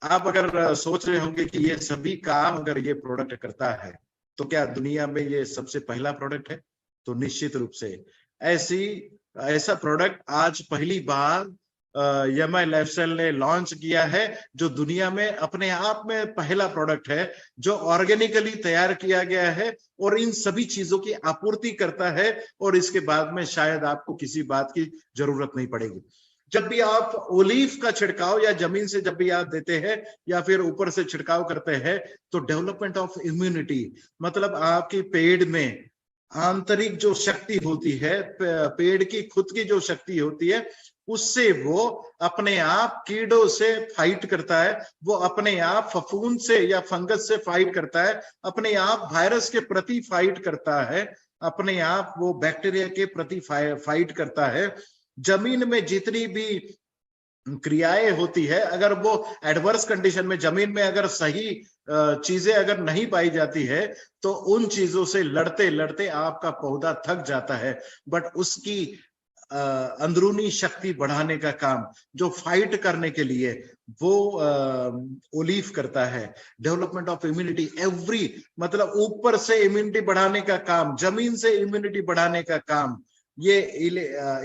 आप अगर सोच रहे होंगे कि ये सभी काम अगर ये प्रोडक्ट करता है तो क्या दुनिया में ये सबसे पहला प्रोडक्ट है? तो निश्चित रूप से ऐसी ऐसा प्रोडक्ट आज पहली बार एमआई लाइफस्टाइल ने लॉन्च किया है, जो दुनिया में अपने आप में पहला प्रोडक्ट है जो ऑर्गेनिकली तैयार किया गया है और इन सभी चीजों की आपूर्ति करता है। और इसके बाद में शायद आपको किसी बात की जरूरत नहीं पड़ेगी। जब भी आप ओलीव का छिड़काव या जमीन से जब भी आप देते हैं या फिर ऊपर से छिड़काव करते हैं, तो डेवलपमेंट ऑफ इम्यूनिटी, मतलब आपकी पेड़ में आंतरिक जो शक्ति होती है, पेड़ की खुद की जो शक्ति होती है, उससे वो अपने आप कीड़ों से फाइट करता है, वो अपने आप फफूंद से या फंगस से फाइट करता है, अपने आप वायरस के प्रति फाइट करता है, अपने आप वो बैक्टीरिया के प्रति फाइट करता है। जमीन में जितनी भी क्रियाएं होती है, अगर वो एडवर्स कंडीशन में जमीन में अगर सही चीजें अगर नहीं पाई जाती है, तो उन चीजों से लड़ते लड़ते आपका पौधा थक जाता है। बट उसकी अंदरूनी शक्ति बढ़ाने का काम जो फाइट करने के लिए वो ओलीव करता है। डेवलपमेंट ऑफ इम्यूनिटी एवरी, मतलब ऊपर से इम्यूनिटी बढ़ाने का काम, जमीन से इम्यूनिटी बढ़ाने का काम, ये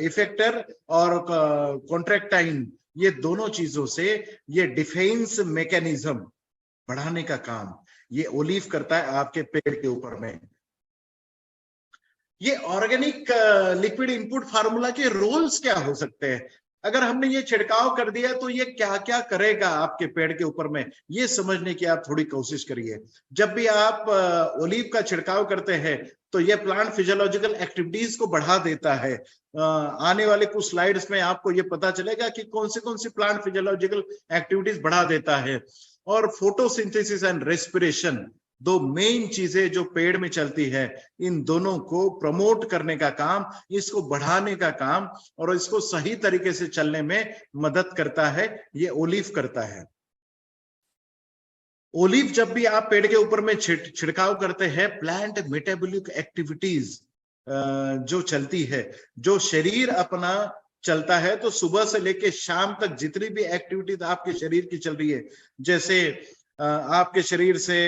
इफेक्टर और कॉन्ट्रैक्टाइन, ये दोनों चीजों से ये डिफेंस मैकेनिज्म बढ़ाने का काम ये ओलीव करता है आपके पेड़ के ऊपर में। ये ऑर्गेनिक लिक्विड इनपुट फार्मूला के रोल्स क्या हो सकते हैं? अगर हमने ये छिड़काव कर दिया तो ये क्या क्या करेगा आपके पेड़ के ऊपर में, ये समझने की आप थोड़ी कोशिश करिए। जब भी आप ओलीव का छिड़काव करते हैं तो ये प्लांट फिजियोलॉजिकल एक्टिविटीज को बढ़ा देता है। आने वाले कुछ स्लाइड्स में आपको ये पता चलेगा कि कौन सी प्लांट फिजियोलॉजिकल एक्टिविटीज बढ़ा देता है। और फोटोसिंथेसिस एंड रेस्पिरेशन, दो मेन चीजें जो पेड़ में चलती है, इन दोनों को प्रमोट करने का काम, इसको बढ़ाने का काम और इसको सही तरीके से चलने में मदद करता है, ये ओलीव करता है। ओलीव जब भी आप पेड़ के ऊपर में छिड़काव करते हैं, प्लांट मेटाबॉलिक एक्टिविटीज जो चलती है, जो शरीर अपना चलता है, तो सुबह से लेकर शाम तक जितनी भी एक्टिविटीज आपके शरीर की चल रही है, जैसे आपके शरीर से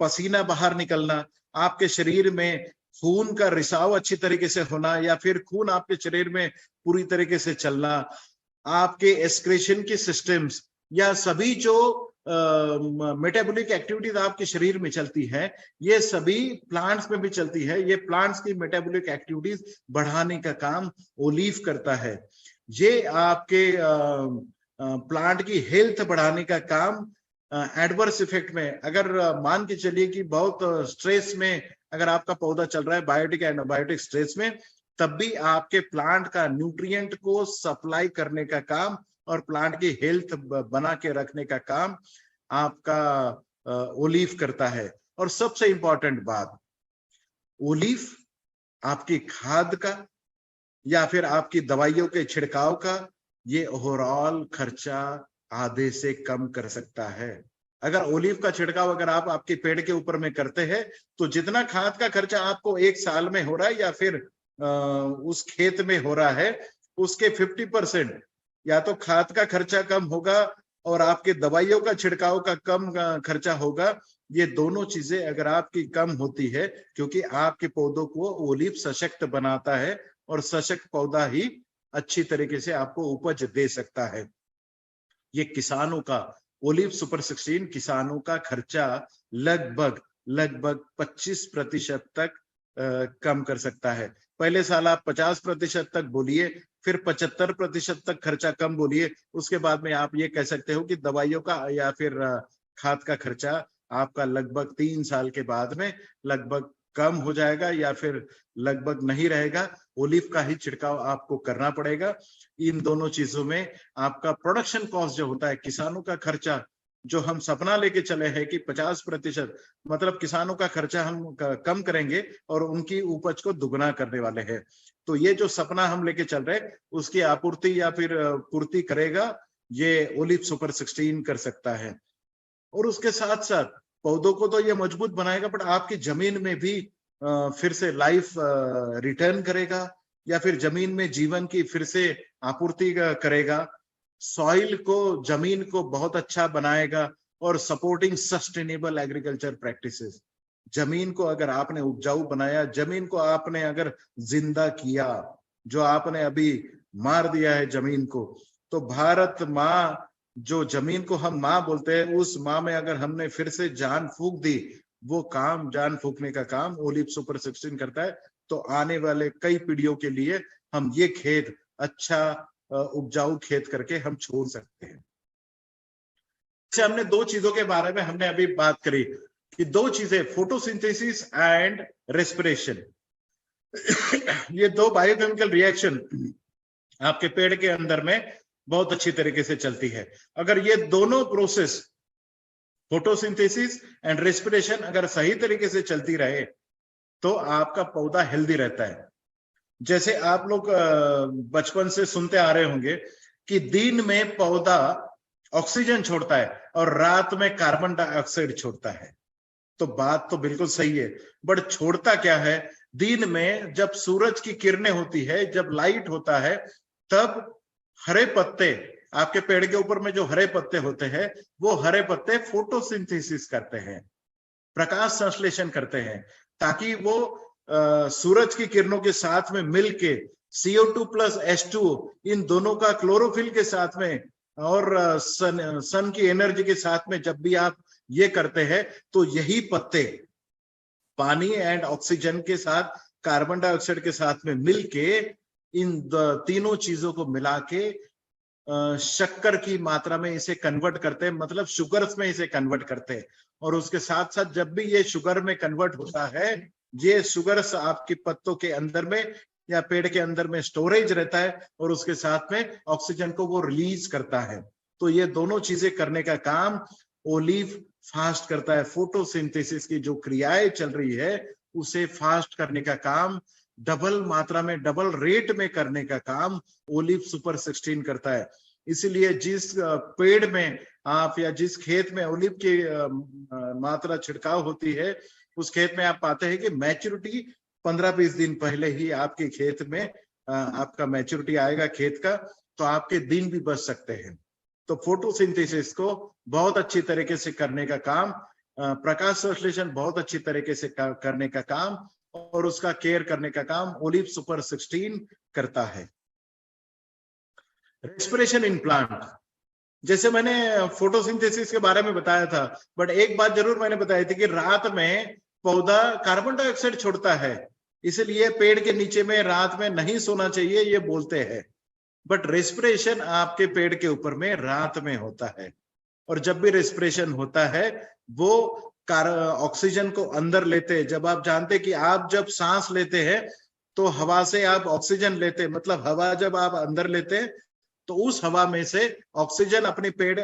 पसीना बाहर निकलना, आपके शरीर में खून का रिसाव अच्छी तरीके से होना, या फिर खून आपके शरीर में पूरी तरीके से चलना, आपके एक्सक्रीशन की सिस्टम्स, या सभी जो मेटाबॉलिक एक्टिविटीज आपके शरीर में चलती है, ये सभी प्लांट्स में भी चलती है। ये प्लांट्स की मेटाबॉलिक एक्टिविटीज बढ़ाने का काम ओलीव करता है। ये आपके प्लांट की हेल्थ बढ़ाने का काम, एडवर्स इफेक्ट में अगर मान के चलिए कि बहुत स्ट्रेस में अगर आपका पौधा चल रहा है, बायोटिक एंटीबायोटिक स्ट्रेस में, तब भी आपके प्लांट का न्यूट्रिएंट को सप्लाई करने का काम और प्लांट की हेल्थ बना के रखने का काम आपका ओलीव करता है। और सबसे इंपॉर्टेंट बात, ओलीव आपकी खाद का या फिर आपकी दवाइयों के छिड़काव का ये ओवरऑल खर्चा आधे से कम कर सकता है। अगर ओलीव का छिड़काव अगर आप आपके पेड़ के ऊपर में करते हैं, तो जितना खाद का खर्चा आपको एक साल में हो रहा है या फिर उस खेत में हो रहा है, उसके 50% या तो खाद का खर्चा कम होगा और आपके दवाइयों का छिड़काव का कम खर्चा होगा। ये दोनों चीजें अगर आपकी कम होती है, क्योंकि आपके पौधों को ओलीव सशक्त बनाता है और सशक्त पौधा ही अच्छी तरीके से आपको उपज दे सकता है। ये किसानों का ओलीव सुपर 16 किसानों का खर्चा लगभग 25% तक कम कर सकता है। पहले साल आप 50% तक बोलिए, फिर 75% तक खर्चा कम बोलिए, उसके बाद में आप ये कह सकते हो कि दवाइयों का या फिर खाद का खर्चा आपका लगभग 3 साल के बाद में लगभग कम हो जाएगा या फिर लगभग नहीं रहेगा। ओलीव का ही छिड़काव आपको करना पड़ेगा। इन दोनों चीजों में आपका प्रोडक्शन कॉस्ट जो होता है, किसानों का खर्चा जो हम सपना लेके चले हैं कि 50%, मतलब किसानों का खर्चा हम कम करेंगे और उनकी उपज को दुगना करने वाले हैं। तो ये जो सपना हम लेके चल रहे हैं, उसकी आपूर्ति या फिर पूर्ति करेगा ये ओलीव सुपर 16 कर सकता है। और उसके साथ साथ पौधों को तो ये मजबूत बनाएगा, बट आपकी जमीन में भी फिर से लाइफ रिटर्न करेगा या फिर जमीन में जीवन की फिर से आपूर्ति करेगा। सॉइल को, जमीन को बहुत अच्छा बनाएगा और सपोर्टिंग सस्टेनेबल एग्रीकल्चर प्रैक्टिसेस। जमीन को अगर आपने उपजाऊ बनाया, जमीन को आपने अगर जिंदा किया, जो आपने अभी मार दिया है जमीन को, तो भारत माँ, जो जमीन को हम माँ बोलते हैं, उस माँ में अगर हमने फिर से जान फूंक दी, वो काम, जान फूंकने का काम ओलिव सुपर 16 करता है। तो आने वाले कई पीढ़ियों के लिए हम ये खेत अच्छा उपजाऊ खेत करके हम छोड़ सकते हैं। जैसे हमने दो चीजों के बारे में हमने अभी बात करी कि दो चीजें, फोटोसिंथेसिस एंड रेस्पिरेशन, ये दो बायोकेमिकल रिएक्शन आपके पेड़ के अंदर में बहुत अच्छी तरीके से चलती है। अगर ये दोनों प्रोसेस, फोटोसिंथेसिस एंड रेस्पिरेशन, अगर सही तरीके से चलती रहे तो आपका पौधा हेल्दी रहता है। जैसे आप लोग बचपन से सुनते आ रहे होंगे कि दिन में पौधा ऑक्सीजन छोड़ता है और रात में कार्बन डाइऑक्साइड छोड़ता है। तो बात तो बिल्कुल सही है, बट छोड़ता क्या है? दिन में जब सूरज की किरणें होती है, जब लाइट होता है, तब हरे पत्ते, आपके पेड़ के ऊपर में जो हरे पत्ते होते हैं, वो हरे पत्ते फोटोसिंथेसिस करते हैं, प्रकाश संश्लेषण करते हैं, ताकि वो सूरज की किरणों के साथ में मिलके CO2 प्लस H2O, इन दोनों का क्लोरोफिल के साथ में और सन की एनर्जी के साथ में जब भी आप ये करते हैं, तो यही पत्ते पानी एंड ऑक्सीजन के साथ, कार्बन डाइऑक्साइड के साथ में मिलके, इन तीनों चीजों को मिला के शक्कर की मात्रा में इसे कन्वर्ट करते हैं, मतलब शुगर्स में इसे कन्वर्ट करते हैं। और उसके साथ साथ जब भी ये शुगर में कन्वर्ट होता है, ये शुगर्स आपके पत्तों के अंदर में या पेड़ के अंदर में स्टोरेज रहता है और उसके साथ में ऑक्सीजन को वो रिलीज करता है। तो ये दोनों चीजें करने का काम ओलिव फास्ट करता है। फोटोसिंथेसिस की जो क्रियाएं चल रही है, उसे फास्ट करने का काम, डबल मात्रा में, डबल रेट में करने का काम ओलिव सुपर 16 करता है। इसीलिए जिस पेड़ में आप या जिस खेत में ओलिव की मात्रा छिड़काव होती है, उस खेत में आप पाते हैं कि मैच्योरिटी 15-20 दिन पहले ही आपके खेत में आपका मैच्योरिटी आएगा खेत का, तो आपके दिन भी बच सकते हैं। तो फोटोसिंथेसिस को बहुत अच्छी तरीके से करने का काम, प्रकाश संश्लेषण बहुत अच्छी तरीके से करने का काम और उसका केयर करने का काम ओलिव सुपर 16 करता है। रेस्पिरेशन इन प्लांट, जैसे मैंने फोटोसिंथेसिस के बारे में बताया था, बट एक बात जरूर मैंने बताई थी कि रात में पौधा कार्बन डाइऑक्साइड छोड़ता है, इसलिए पेड़ के नीचे में रात में नहीं सोना चाहिए, ये बोलते हैं। बट रेस्पिरेशन आपके पेड़ के ऊपर में रात में होता है, और जब भी रेस्पिरेशन होता है वो ऑक्सीजन को अंदर लेते हैं। जब आप जानते कि आप जब सांस लेते हैं तो हवा से आप ऑक्सीजन लेते हैं, मतलब हवा जब आप अंदर लेते हैं तो उस हवा में से ऑक्सीजन अपने पेड़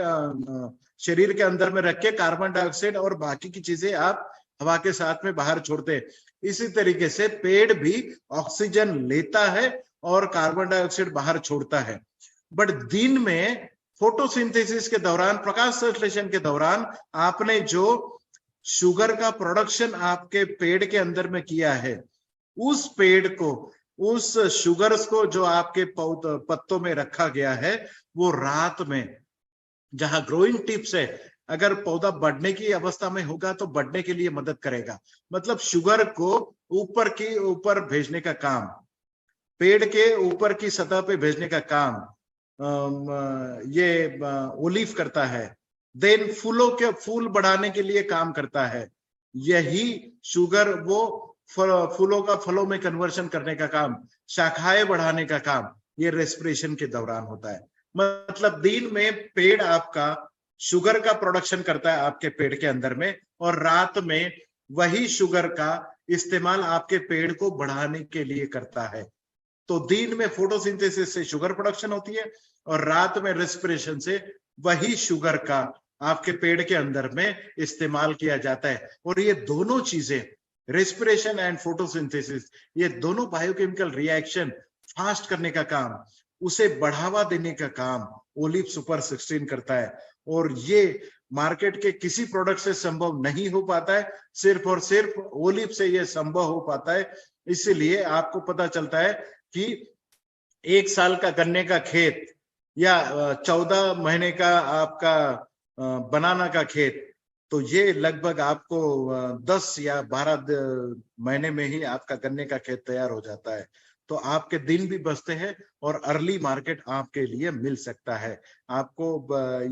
शरीर के अंदर में रख के कार्बन डाइऑक्साइड और बाकी की चीजें आप हवा के साथ में बाहर छोड़ते हैं। इसी तरीके से पेड़ भी ऑक्सीजन लेता है और कार्बन डाइऑक्साइड बाहर छोड़ता है। बट दिन में फोटोसिंथेसिस के दौरान, प्रकाश संश्लेषण के दौरान, आपने जो शुगर का प्रोडक्शन आपके पेड़ के अंदर में किया है, उस पेड़ को, उस शुगर्स को जो आपके पत्तों में रखा गया है, वो रात में जहां ग्रोइंग टिप्स है, अगर पौधा बढ़ने की अवस्था में होगा तो बढ़ने के लिए मदद करेगा, मतलब शुगर को ऊपर की ऊपर भेजने का काम, पेड़ के ऊपर की सतह पे भेजने का काम ये ओलिव करता है। देन फूल बढ़ाने के लिए काम करता है। यही शुगर वो फूलों का फलों में कन्वर्शन करने का काम, शाखाएं बढ़ाने का काम, ये रेस्पिरेशन के दौरान होता है। मतलब दिन में पेड़ आपका शुगर का प्रोडक्शन करता है आपके पेड़ के अंदर में, और रात में वही शुगर का इस्तेमाल आपके पेड़ को बढ़ाने के लिए करता है। तो दिन में फोटोसिंथेसिस से शुगर प्रोडक्शन होती है और रात में रेस्पिरेशन से वही शुगर का आपके पेड़ के अंदर में इस्तेमाल किया जाता है। और ये दोनों चीजें, रेस्पिरेशन एंड फोटोसिंथेसिस, ये दोनों बायोकेमिकल रिएक्शन फास्ट करने का काम, उसे बढ़ावा देने का काम ओलिव सुपर 16 करता है। और ये मार्केट के किसी प्रोडक्ट से संभव नहीं हो पाता है, सिर्फ और सिर्फ ओलिव से ये संभव हो पाता है। इसीलिए आपको पता चलता है कि 1 साल का गन्ने का खेत या 14 महीने का आपका बनाना का खेत, तो ये लगभग आपको 10 या 12 महीने में ही आपका गन्ने का खेत तैयार हो जाता है। तो आपके दिन भी बचते हैं और अर्ली मार्केट आपके लिए मिल सकता है। आपको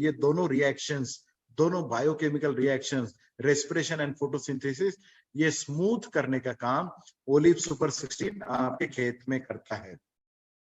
ये दोनों रिएक्शंस, दोनों biochemical reactions, respiration and photosynthesis, ये स्मूथ करने का काम ओलिव सुपर 16 आपके खेत में करता है।